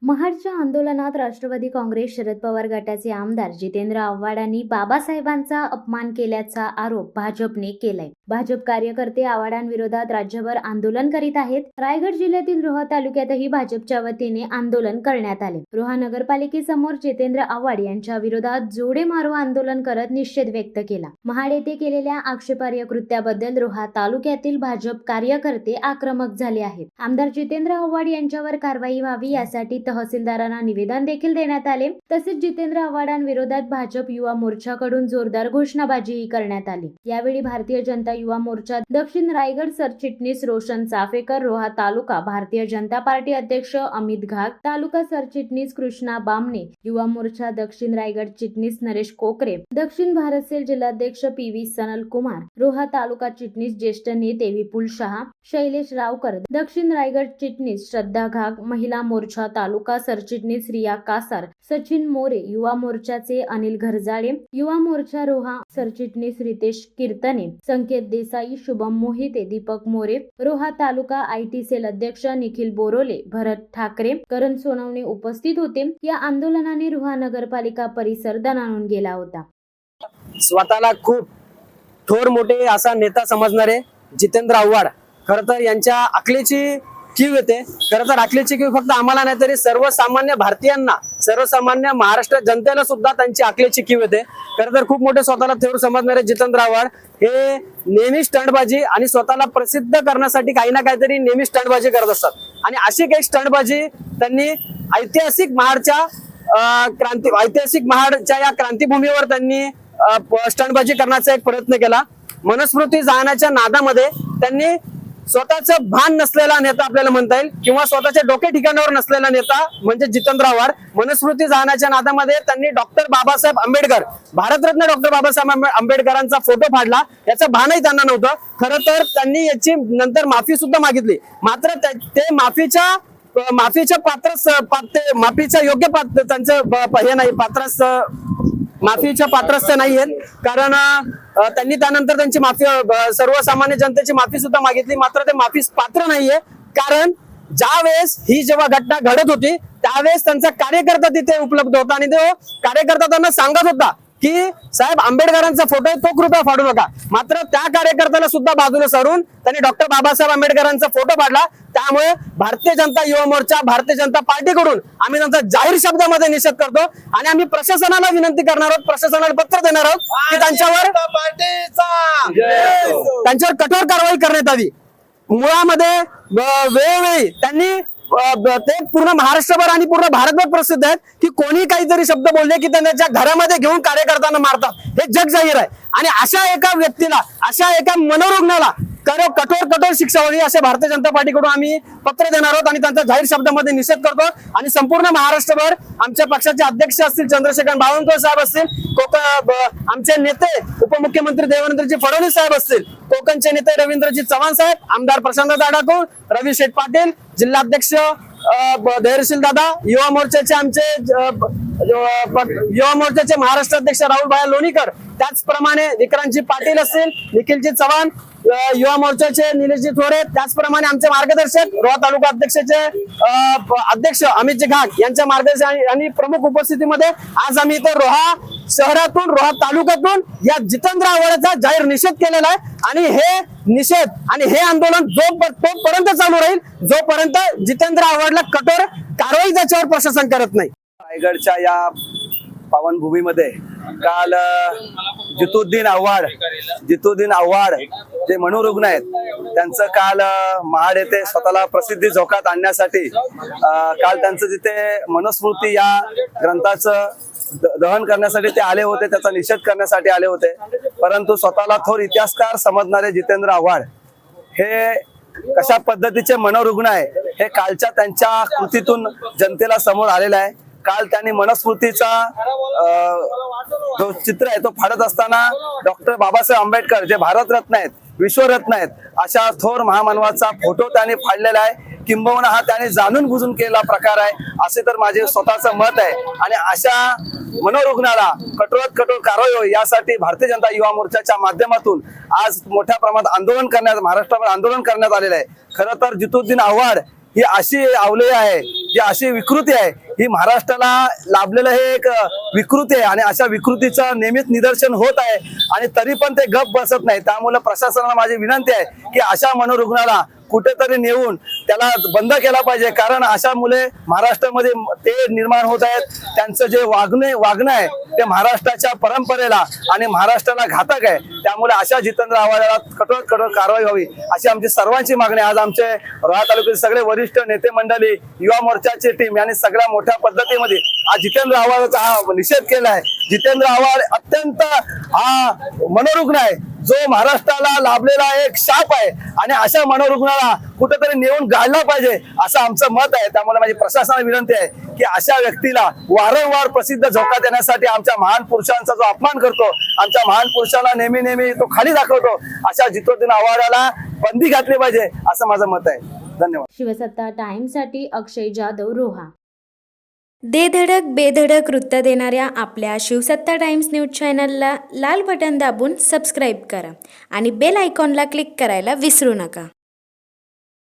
महाडच्या आंदोलनात राष्ट्रवादी काँग्रेस शरद पवार गटाचे आमदार जितेंद्र आव्हाडांनी बाबासाहेबांचा अपमान केल्याचा आरोप भाजपने केलाय। भाजप कार्यकर्ते आव्हाडांविरोधात राज्यभर आंदोलन करीत आहेत। रायगड जिल्ह्यातील रोहा तालुक्यातही भाजपच्या वतीने आंदोलन करण्यात आले। रोहा नगरपालिकेसमोर जितेंद्र आव्हाड यांच्या विरोधात जोडे मारो आंदोलन करत निषेध व्यक्त केला। महाड येथे केलेल्या आक्षेपार्ह कृत्याबद्दल रोहा तालुक्यातील भाजप कार्यकर्ते आक्रमक झाले आहेत। आमदार जितेंद्र आव्हाड यांच्यावर कारवाई व्हावी यासाठी तहसीलदारांना निवेदन देखील देण्यात आले। तसेच जितेंद्र आव्हाडांविरोधात भाजप युवा मोर्चाकडून जोरदार घोषणाबाजीही करण्यात आली। यावेळी भारतीय जनता युवा मोर्चा दक्षिण रायगड सरचिटणीस रोशन चाफेकर, रोहा तालुका भारतीय जनता पार्टी अध्यक्ष अमित घाग, तालुका सरचिटणीस कृष्णा बामणे, युवा मोर्चा दक्षिण रायगड चिटणीस नरेश कोकरे, दक्षिण भारत सेल जिल्हाध्यक्ष पी.व्ही. सनल कुमार, रोहा तालुका चिटणीस ज्येष्ठ नेते विपुल शहा, शैलेश रावकर, दक्षिण रायगड चिटणीस श्रद्धा घाग, महिला मोर्चा तालुका सरचिटणीस रिया कासार, सचिन मोरे, युवा मोर्चाचे अनिल घरजाळे, युवा मोर्चा रोहा सरचिटणीस रितेश कीर्तने, संकेत देसाई, शुभम मोहिते, दीपक मोरे, रोहा तालुका आयटी सेल अध्यक्ष निखिल बोरोले, भरत ठाकरे, करण सोनवणे उपस्थित होते। या आंदोलनाने रोहा नगरपालिका परिसर दणाणून गेला होता। स्वतःला खूप थोर मोठे असा नेता समजणारे जितेंद्र आव्हाड खरं तर यांच्या अकलेची कीव येते। खरं तर अकलेची कीव फक्त आम्हाला नाही तरी सर्वसामान्य भारतीयांना, सर्वसामान्य महाराष्ट्र जनतेला सुद्धा त्यांची अकलेची कीव येते। खरं तर खूप मोठे स्वतःला थोर समजणारे जितेंद्र आव्हाड हे नेहमी स्टंटबाजी आणि स्वतःला प्रसिद्ध करण्यासाठी काही ना काहीतरी नेहमी स्टंटबाजी करत असतात। आणि अशी काही स्टंटबाजी त्यांनी ऐतिहासिक महाडच्या या क्रांतीभूमीवर त्यांनी स्टंटबाजी करण्याचा एक प्रयत्न केला। मनुस्मृती जाळण्याच्या नादामध्ये त्यांनी स्वतःचं भान नसलेला नेता आपल्याला म्हणता येईल किंवा स्वतःच्या डोके ठिकाणावर नसलेला नेता म्हणजे जितेंद्र आव्हाड मनुस्मृती जाळण्याच्या नादामध्ये त्यांनी डॉक्टर बाबासाहेब आंबेडकर, भारतरत्न डॉक्टर बाबासाहेब आंबेडकरांचा फोटो फाडला। याचं भानही त्यांना नव्हतं। खरं तर त्यांनी याची नंतर माफी सुद्धा मागितली, मात्र ते माफीच्या योग्य पात्र त्यांचं हे नाही, माफीच्या पात्रस्थ नाही आहेत। कारण त्यांनी त्यानंतर त्यांची माफी, सर्वसामान्य जनतेची माफी सुद्धा मागितली, मात्र ते माफीस पात्र नाहीये। कारण ज्या वेळेस ही जेव्हा घटना घडत होती त्यावेळेस त्यांचा कार्यकर्ता तिथे उपलब्ध होता आणि तो कार्यकर्ता त्यांना सांगत होता की साहेब आंबेडकरांचा फोटो तो कृपया फाडू नका। मात्र त्या कार्यकर्त्याला सुद्धा बाजूला सारून त्यांनी डॉक्टर बाबासाहेब आंबेडकरांचा फोटो फाडला। त्यामुळे भारतीय जनता युवा मोर्चा, भारतीय जनता पार्टीकडून आम्ही त्यांचा जाहीर शब्दामध्ये निषेध करतो आणि आम्ही प्रशासनाला विनंती करणार आहोत, प्रशासनाला पत्र देणार आहोत की त्यांच्यावर कठोर कारवाई करण्यात यावी। मुळामध्ये वेळोवेळी त्यांनी ते पूर्ण महाराष्ट्रभर आणि पूर्ण भारतभर प्रसिद्ध आहेत की कोणी काहीतरी शब्द बोलले की त्यांच्या घरामध्ये घेऊन कार्यकर्त्यांना मारतात, हे जग जाहीर आहे। आणि अशा एका व्यक्तीला, अशा एका मनोरुग्णाला कठोर शिक्षा व्हावी असे भारतीय जनता पार्टीकडून आम्ही पत्र देणार आहोत आणि त्यांचा जाहीर शब्दामध्ये निषेध करतो। आणि संपूर्ण महाराष्ट्रभर आमच्या पक्षाचे अध्यक्ष असतील चंद्रशेखर बावनकुळे साहेब असतील, आमचे नेते उपमुख्यमंत्री देवेंद्रजी फडणवीस साहेब असतील, कोकणचे नेते रवींद्रजी चव्हाण साहेब, आमदार प्रशांत दाडाकोळ, रवी शेठ पाटील, जिल्हाध्यक्ष धैर्यशील दादा, युवा मोर्चाचे महाराष्ट्र अध्यक्ष राहुल भाई लोणीकर, त्याचप्रमाणे विक्रांतजी पाटील असतील, निखिलजी चव्हाण, युवा मोर्चाचे निलेशजी थोरे, त्याचप्रमाणे आमचे मार्गदर्शक रोहा तालुका अध्यक्ष अमितजी घाग यांच्या मार्गदर्शन आणि प्रमुख उपस्थितीमध्ये आज आम्ही इथे रोहा शहरातून, रोहा तालुक्यातून या जितेंद्र आव्हाडाचा जाहीर निषेध केलेला आहे। आणि हे निषेध आणि हे आंदोलन तोपर्यंत चालू राहील जोपर्यंत जितेंद्र आव्हाडला कठोर कारवाई त्याच्यावर प्रशासन करत नाही। रायगडच्या या पावनभूमीमध्ये काल जितुद्दीन आव्हाड जे मनोरुग्ण आहेत त्यांचं काल महाड येथे स्वतःला प्रसिद्धी झोकात आणण्यासाठी काल त्यांचं तिथे मनुस्मृती या ग्रंथाचं दहन करण्यासाठी ते आले होते, त्याचा निषेध करण्यासाठी आले होते। परंतु स्वतःला थोर इतिहासकार समजणारे जितेंद्र आव्हाड हे कशा पद्धतीचे मनोरुग्ण आहे हे कालच्या त्यांच्या कृतीतून जनतेला समोर आलेला आहे। काल त्यांनी मनुस्मृतीचा जो चित्र आहे तो फाडत असताना डॉक्टर बाबासाहेब आंबेडकर जे भारतरत्न आहेत, विश्वरत्न आहेत, अशा थोर महामानवाचा फोटो त्यांनी फाडलेला आहे। किंबहुना हा त्याने जाणून बुजून केलेला प्रकार आहे असे तर माझे स्वतःचं मत आहे। आणि अशा मनोरुग्णाला कठोरात कठोर कारवाई होईल यासाठी भारतीय जनता युवा मोर्चाच्या माध्यमातून आज मोठ्या प्रमाणात महाराष्ट्रावर आंदोलन करण्यात आलेलं आहे। खरं तर जितुद्दीन आव्हाड ही अशी अवलेय आहे जी अशी विकृती आहे ही महाराष्ट्राला लाभलेलं हे एक विकृती आहे आणि अशा विकृतीचं नेहमीच निदर्शन होत आहे आणि तरी पण ते गप बसत नाही. त्यामुळे प्रशासनाला माझी विनंती आहे की अशा मनोरुग्णाला कुठेतरी नेऊन त्याला बंद केला पाहिजे, कारण अशा मुले महाराष्ट्रामध्ये ते निर्माण होत आहेत. त्यांचं जे वागणं आहे ते महाराष्ट्राच्या परंपरेला आणि महाराष्ट्राला घातक आहे. त्यामुळे अशा जितेंद्र आव्हाडाला कठोर कारवाई व्हावी अशी आमची सर्वांची मागणी. आज आमचे रोहा तालुक्यातील सगळे वरिष्ठ नेते मंडळी, युवा मोर्चाची टीम यांनी सगळ्या मोठ्या पद्धतीमध्ये आज जितेंद्र आव्हाडाचा हा निषेध केला आहे. जितेंद्र आव्हाड अत्यंत हा मनोरुग्ण आहे, जो महाराष्ट्राला लाभलेला एक शाप आहे आणि अशा मनोरुग्णाला कुठेतरी नेऊन गाडला पाहिजे असं आमचं मत आहे. त्यामुळे माझी प्रशासनाला विनंती आहे की अशा व्यक्तीला वारंवार प्रसिद्ध झोका देण्यासाठी आमच्या महान पुरुषांचा जो अपमान करतो, आमच्या महान पुरुषाला नेहमी तो खाली दाखवतो, अशा जितेंद्र आव्हाडाला बंदी घातली पाहिजे असं माझं मत आहे. धन्यवाद. शिवसत्ता टाइम्ससाठी अक्षय जाधव, रोहा. दे धडक बेधडक वृत्त देणाऱ्या आपल्या शिवसत्ता टाइम्स न्यूज चॅनलला लाल बटन दाबून सबस्क्राईब करा आणि बेल आयकॉनला क्लिक करायला विसरू नका.